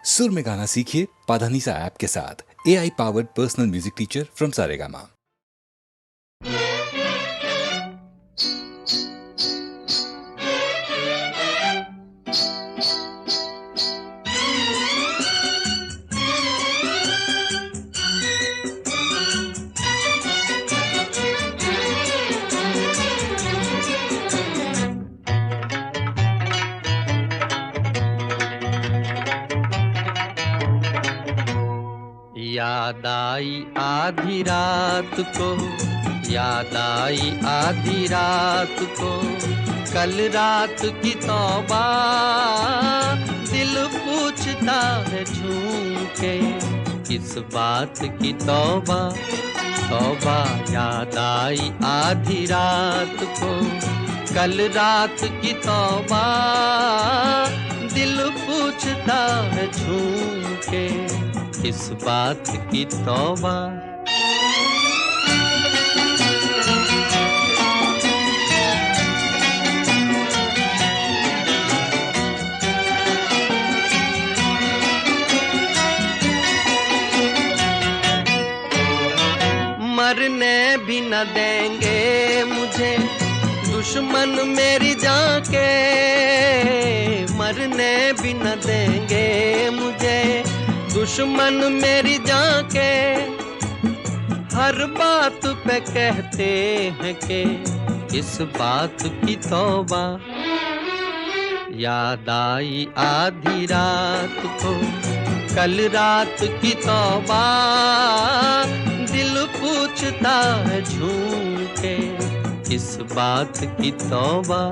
सुर में गाना सीखिए पाधानीसा ऐप के साथ। AI powered personal music teacher from Saregama. याद आई आधी रात को, याद आई आधी रात को, कल रात की तौबा, दिल पूछता है झूम के, किस बात की तौबा, तौबा। याद आई आधी रात को, कल रात की तौबा, दिल पूछता है झूम के, किस बात की तौबा। मरने भी न देंगे मुझे दुश्मन मेरी जान के, मरने भी न देंगे मुझे दुश्मन मेरी जान के, हर बात पे कहते हैं कि इस बात की तौबा। याद आई आधी रात को, कल रात की तौबा, दिल पूछता है झूम के, इस बात की तौबा।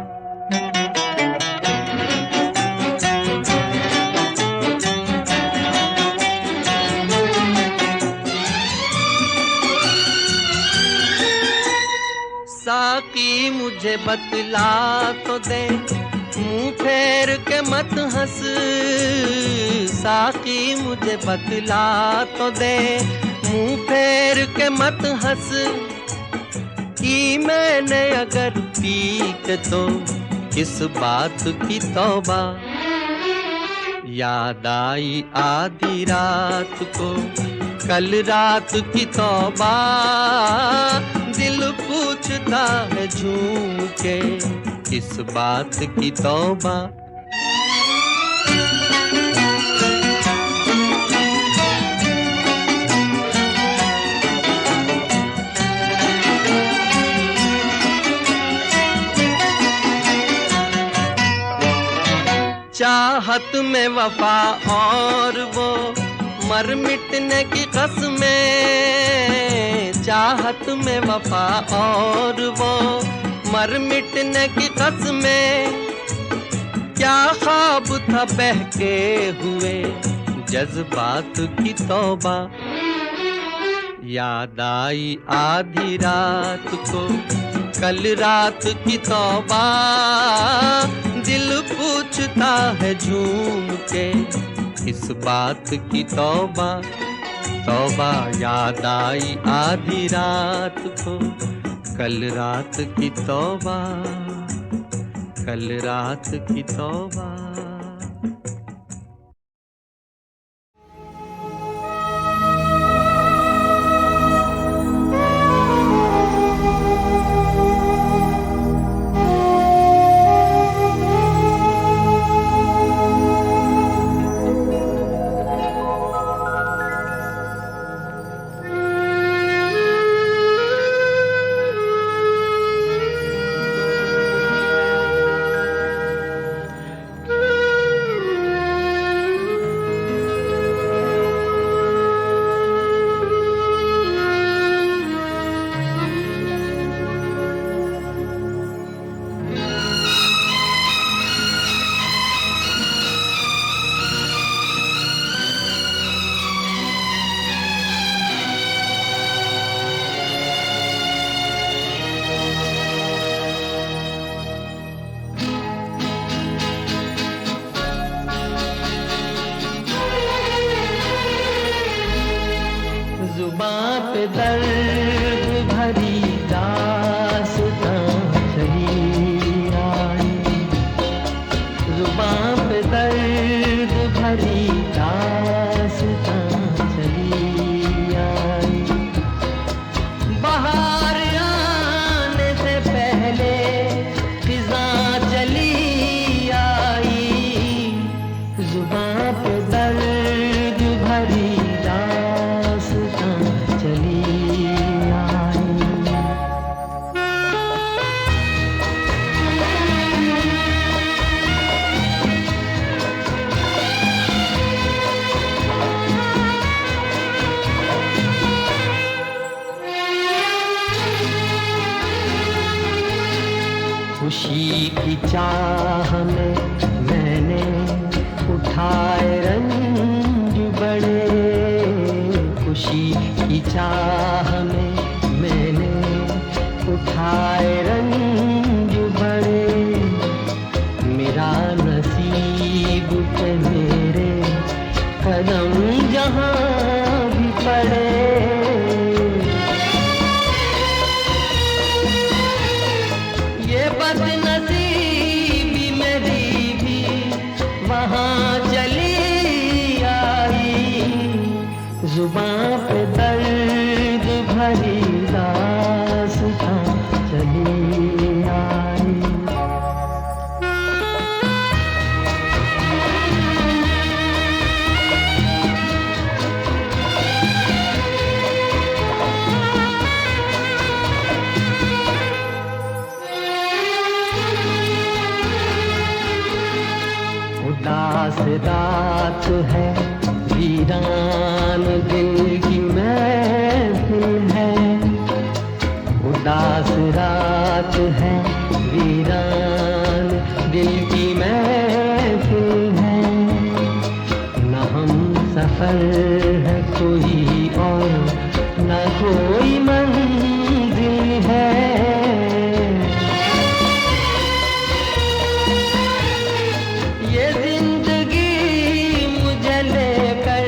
साकी मुझे बतला तो दे, मुंह फेर के मत हंस, साकी मुझे बतला तो दे, मुंह फेर के मत हंस, कि मैंने अगर पी के तो किस बात की तौबा। याद आई आधी रात को, कल रात की तौबा, दिल पूछता है झूम के, किस बात की तौबा। चाहत में वफा और वो मर मिटने की कसमें, चाहत में वफा और वो मर मिटने की कसमें, क्या ख्वाब था बहके हुए जज्बात की तौबा। याद आई आधी रात को, कल रात की तौबा, दिल पूछता है झूम के, इस बात की तौबा, तौबा। याद आई आधी रात को, कल रात की तौबा, कल रात की तौबा। जुबां पे दर्द भरी दास्तां चली आई, जुबां पे दर्द भरी दास्तां चली आई। बाहर आने से पहले फिज़ां चली आई, जुबां पे दर्द भरी दास्तां चली आई। खुशी की चाह में मैंने उठाए रंज बड़े, खुशी की चाह में मैंने उठाए रंज बड़े। मेरा नसीब पे मेरे कदम जहाँ भी पड़े, ये बदनसीबी मेरी भी वहाँ चली आई। जुबां पे दर्द भरी दास्तां चली आई। उदास रात है, वीरान दिल की महफिल है। उदास रात है, वीरान दिल की महफिल है। न हम सफर है कोई और न कोई मंजिल है। ये जिंदगी मुझे लेकर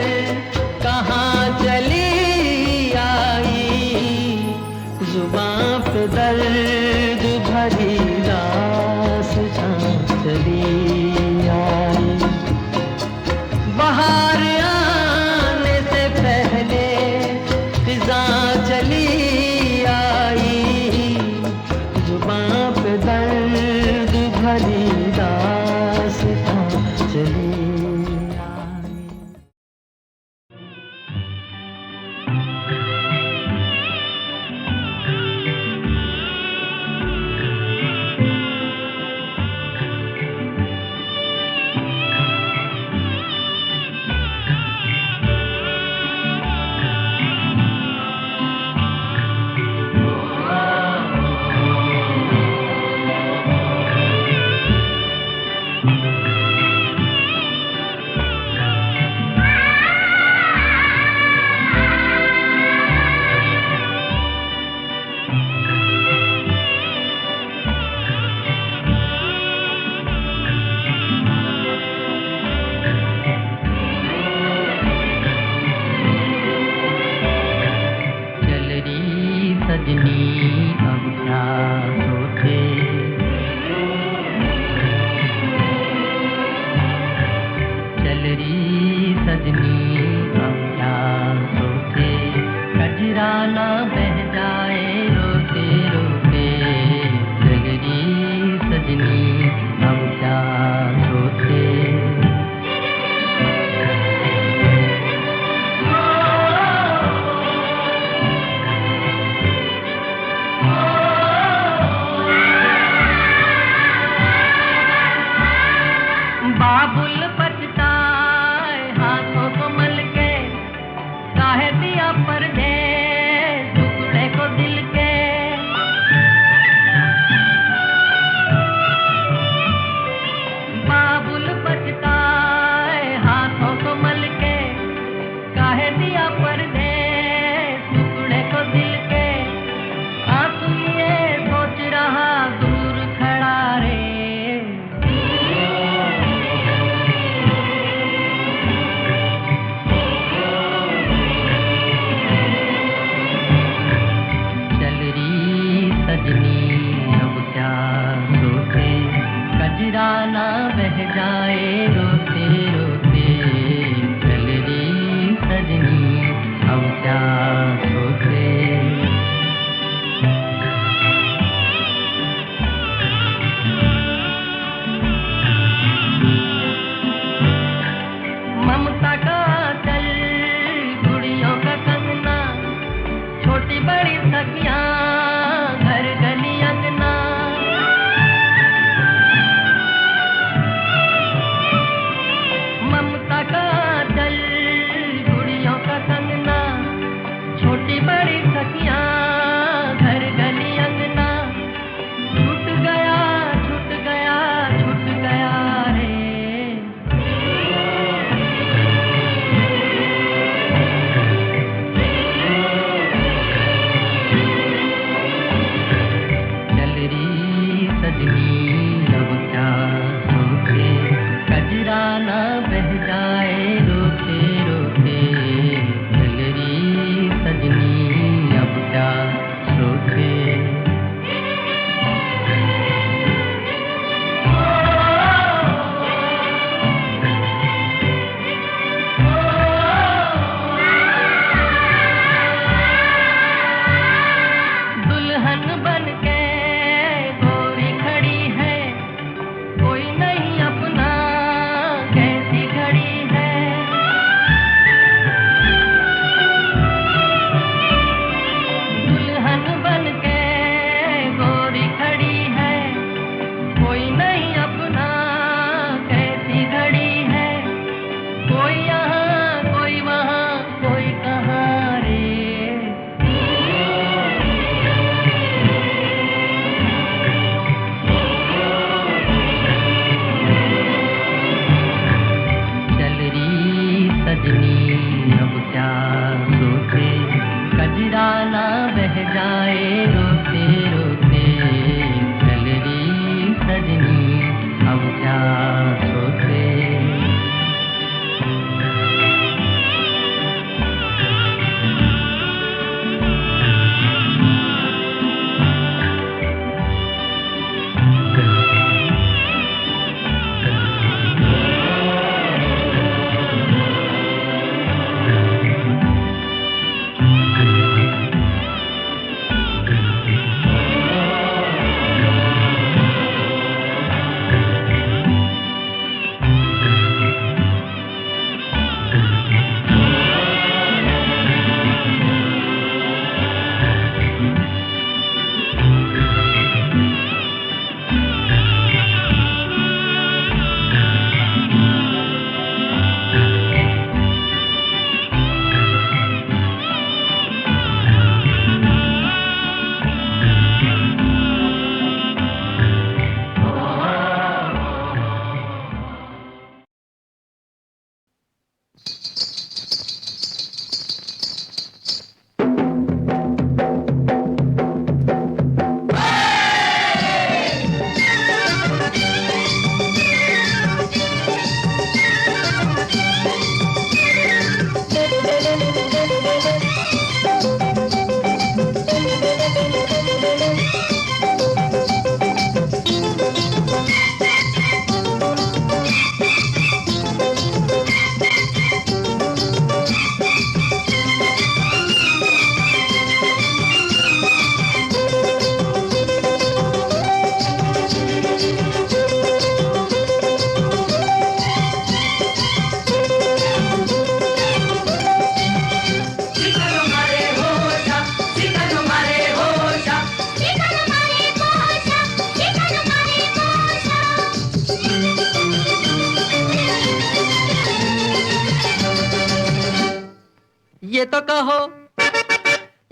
कहाँ चली आई, जुबां पे दर्द भरी दास्तां चली आई। बाहर आने से पहले फिज़ां चली आई, जुबां पे दर्द भरी दास्तां चली आई। सजनी अब क्या सोचे, चल रही सजनी अब क्या सोचे। कजरा ना बह जाए रोते रोते, चल रही सजनी अब क्या सोचे। बाबुल पछताए हाथों को मल सजनी अब क्या सोचे, कजरा ना बह जाए रोते रोते। चल रही सजनी अब क्या सोचे।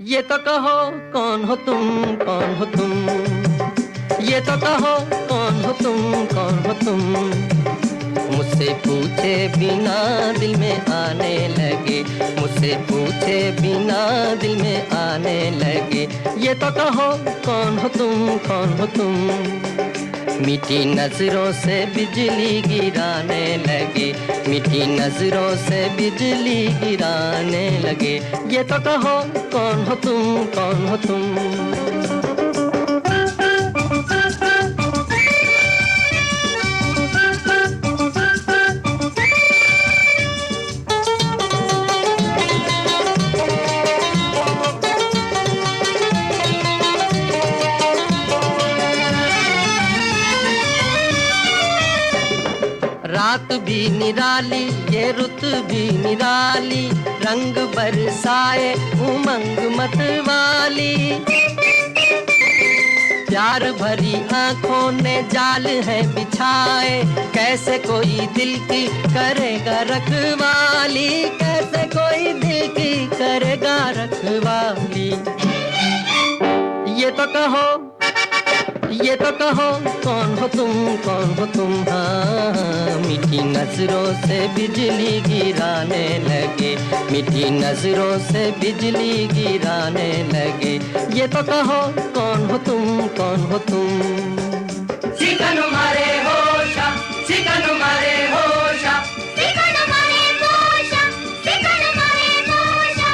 ये तो कहो कौन हो तुम, कौन हो तुम। ये तो कहो कौन हो तुम, कौन हो तुम। मुझसे पूछे बिना दिल में आने लगे, मुझसे पूछे बिना दिल में आने लगे। ये तो कहो कौन हो तुम, कौन हो तुम। मीठी नजरों से बिजली गिराने लगे, मीठी नजरों से बिजली गिराने लगे। ये तो कहो कौन हो तुम, कौन हो तुम। रात भी निराली, ये रुत भी निराली, रंग बरसाए उमंग मत वाली। प्यार भरी आंखों ने जाल है बिछाए, कैसे कोई दिल की करेगा रखवाली, कैसे कोई दिल की करेगा रखवाली। ये तो कहो, ये तो कहो कौन हो तुम, कौन हो तुम। हाँ, मीठी नजरों से बिजली गिराने लगे, मीठी नजरों से बिजली गिराने लगे। ये तो कहो कौन हो तुम, कौन हो तुम। चिकन मारे होशा, चिकन मारे होशा, चिकन मारे होशा, चिकन मारे होशा।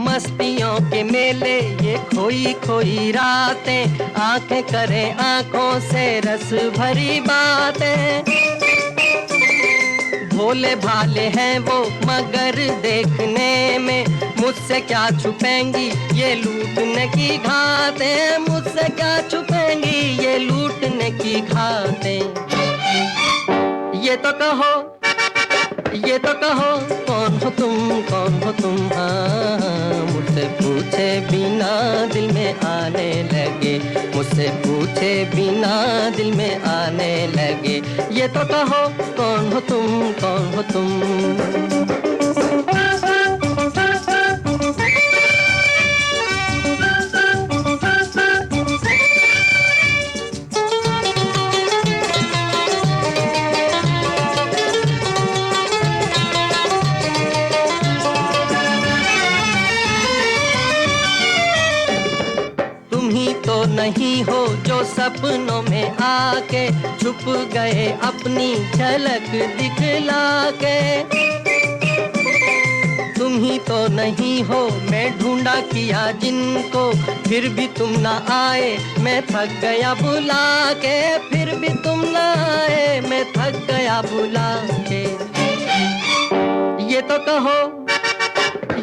मस्तियों के मेले ये खोई खोई रातें, आंखें करें आंखों से रस भरी बातें। भोले भाले हैं वो मगर देखने में, मुझसे क्या छुपेंगी ये लूटने की घातें, मुझसे क्या छुपेंगी ये लूटने की घातें। ये तो कहो, ये तो कहो कौन हो तुम, कौन हो तुम। हाँ, मुझसे पूछे बिना दिल में आने लगे, मुझसे पूछे बिना दिल में आने लगे। ये तो कहो कौन हो तुम, कौन हो तुम। ही तो नहीं हो जो सपनों में आके छुप गए अपनी झलक दिखला के। तुम ही तो नहीं हो, मैं ढूंढा किया जिनको, फिर भी तुम ना आए, मैं थक गया बुला के। फिर भी तुम ना आए, मैं थक गया बुला के। ये तो कहो,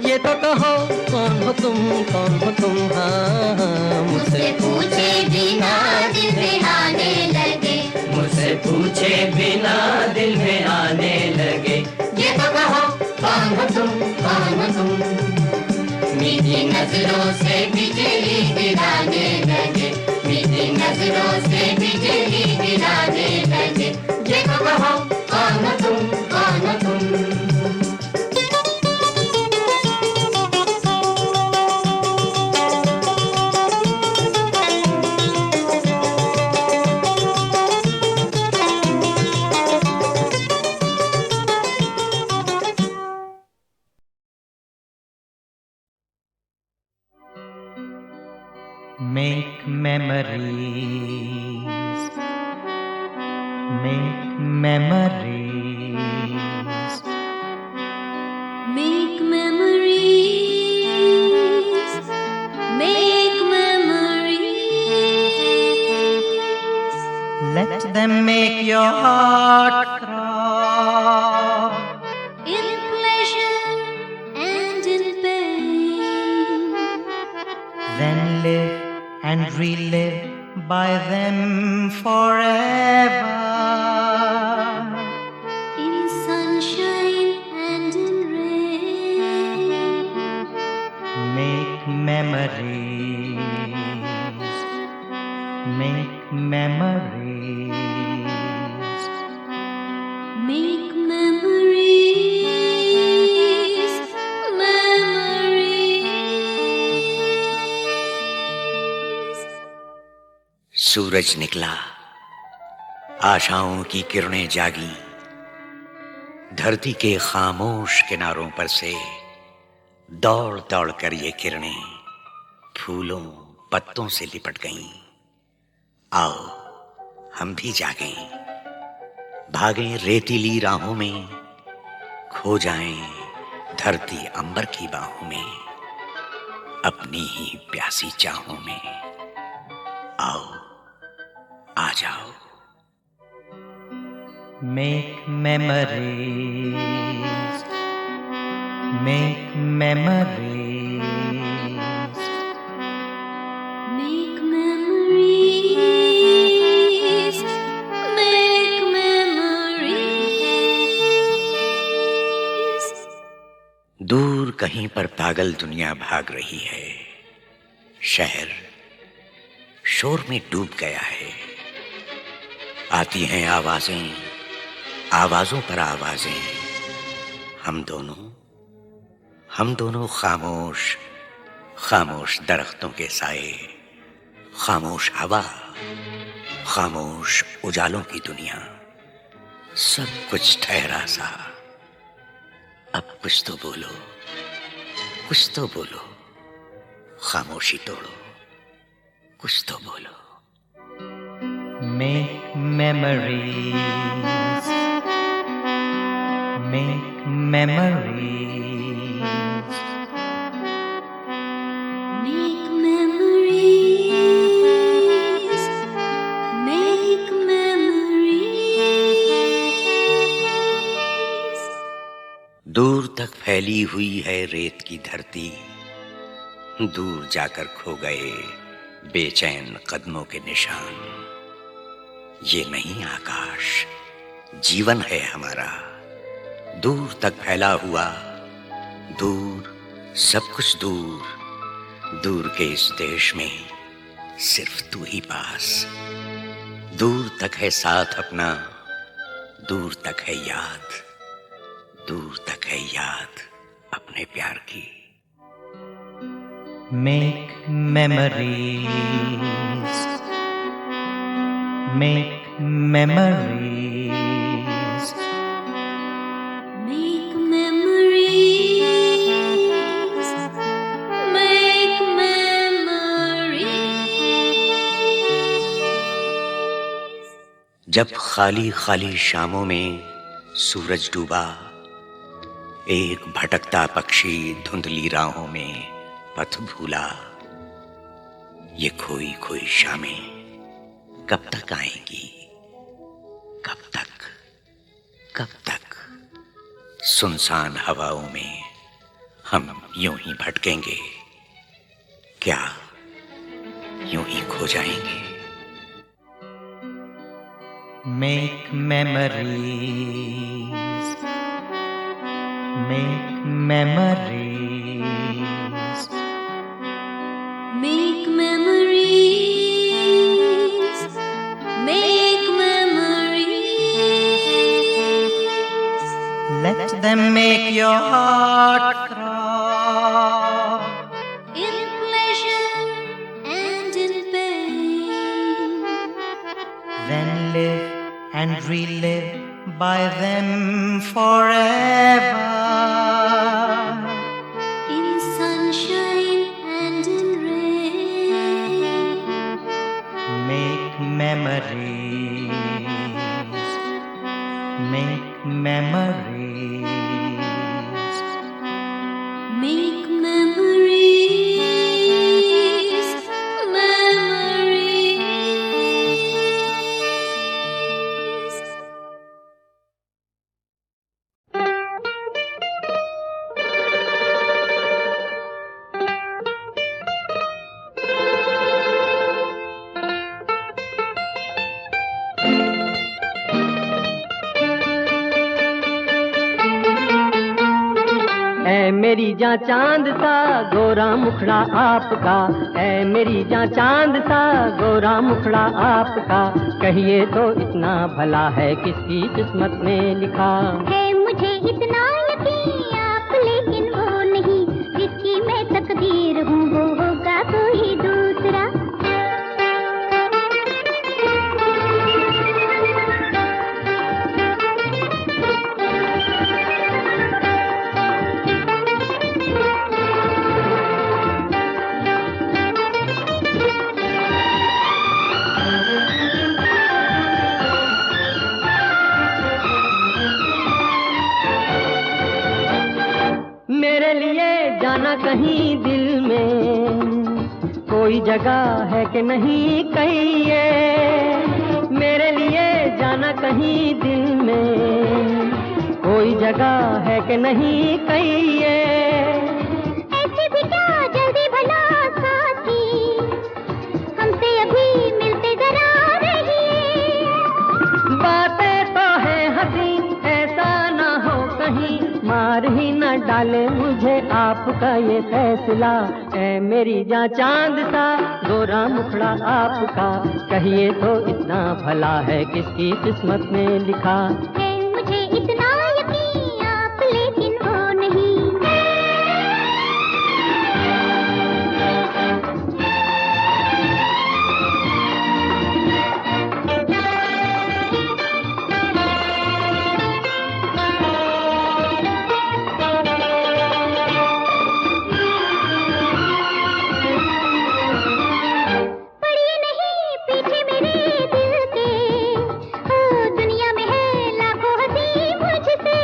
ये तो कहो, कौन हो तुम, कौन हो तुम? हाँ, मुझसे पूछे बिना दिल में आने लगे, मुझसे पूछे बिना दिल में आने लगे। ये तो कहो कौन हो तुम, कौन हो तुम? मीठी नजरों से बिजली गिराने लगे, मीठी नजरों से बिजली गिराने लगे। ये तो कहो कौन हो तुम, कौन हो तुम? Make memories, make memories, Make memories, make memories. let them make your heart throb. In pleasure and in pain. Then live and relive by them forever. In sunshine and in rain. Make memories, make memories, Make memories, memories. सूरज निकला, आशाओं की किरणें जागी, धरती के खामोश किनारों पर से दौड़ दौड़ कर ये किरणें फूलों पत्तों से लिपट गईं। आओ हम भी जागें, भागें रेतीली राहों में, खो जाएं धरती अंबर की बाहों में, अपनी ही प्यासी चाहों में। आओ आ जाओ। make memories, make memories, Make memories, make memories. दूर कहीं पर पागल दुनिया भाग रही है, शहर शोर में डूब गया है। आती हैं आवाजें, आवाजों पर आवाजें, हम दोनों खामोश खामोश दरख्तों के साए, खामोश हवा, खामोश उजालों की दुनिया, सब कुछ ठहरा सा। अब कुछ तो बोलो, कुछ तो बोलो, खामोशी तोड़ो, कुछ तो बोलो। make memories, make memories, Make memories, make memories. दूर तक फैली हुई है रेत की धरती, दूर जाकर खो गए बेचैन कदमों के निशान। ये नहीं आकाश, जीवन है हमारा, दूर तक फैला हुआ, दूर सब कुछ दूर, दूर के इस देश में सिर्फ तू ही पास। दूर तक है साथ अपना, दूर तक है याद, दूर तक है याद अपने प्यार की। make memories, make memories, Make memories, make memories. जब खाली खाली शामों में सूरज डूबा, एक भटकता पक्षी धुंधली राहों में पथ भूला। ये खोई खोई शामें कब तक आएंगी, कब तक, कब तक? सुनसान हवाओं में हम यूं ही भटकेंगे, क्या यूं ही खो जाएंगे? Make memories, make memories, Make memories, make memories. let them make your heart throb. In pleasure and in pain. Then live and relive by them forever. In sunshine and in rain. Make memories, make memories. Make memories, memories. ऐ मेरी जान चांद सा गोरा मुखड़ा आपका, ऐ मेरी जान चांद सा गोरा मुखड़ा आपका, कहिए तो इतना भला है किसकी किस्मत में लिखा। है मुझे इतना यकीन आप, लेकिन वो नहीं जिसकी मैं तकदीर हूँ, वो होगा कोई दूसरा। मेरे लिए जाना कहीं दिल में, कोई जगह है कि नहीं कहिए। मेरे लिए जाना कहीं दिल में, कोई जगह है कि नहीं कहिए। ऐसे भी क्या जल्दी भला साथी, हमसे अभी मिलते जरा रहिए। बातें तो है हंसी, ऐसा ना हो कहीं मार ही न डाले मुझे आपका ये फैसला। ऐ मेरी जान चांद सा गोरा मुखड़ा आपका, कहिए तो इतना भला है किसकी किस्मत में लिखा। है मुझे इतना यकीन आप, लेकिन वो नहीं। पड़िए नहीं पीछे मेरे दिल के, ओ दुनिया में है लाखों हंसी मुझसे।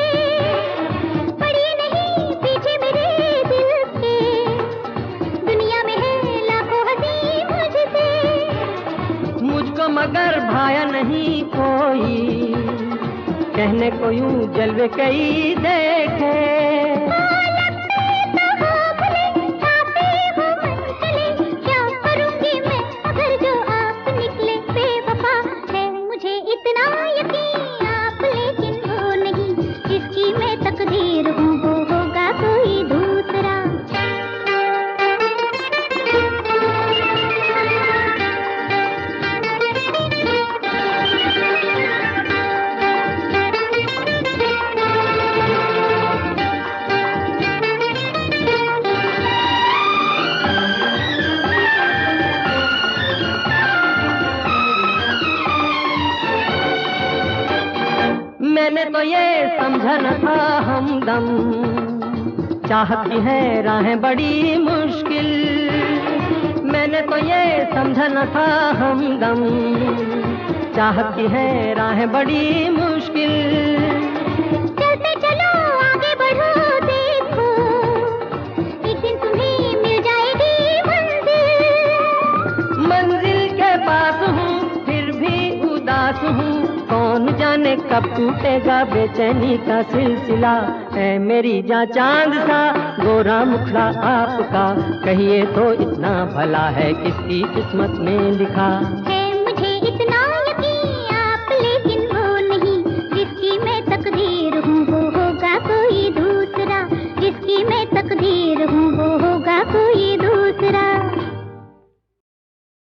पड़िए नहीं पीछे मेरे दिल के, दुनिया में है लाखों हंसी मुझसे। मुझको मगर भाया नहीं कोई, कहने को यूं जलवे कई देखे। क्या करूंगी मैं अगर जो आप निकले बेवफा। है मुझे इतना यकीन आप, लेकिन वो नहीं जिसकी मैं तकदीर हूँ, वो होगा कोई दूसरा। मैंने तो ये समझा न था हमदम, चाहत की है राहें बड़ी मुश्किल। मैंने तो ये समझा न था हमदम, चाहत की है राहें बड़ी मुश्किल। चलते चलो आगे बढ़ो देखो, एक दिन तुम्हें मिल जाएगी मंजिल। मंजिल के पास हूँ फिर भी उदास हूँ, कौन जाने कब टूटेगा बेचैनी का सिलसिला। है मेरी जान चांद सा गोरा मुखड़ा आपका, कहिए तो इतना भला है किसकी किस्मत में लिखा। है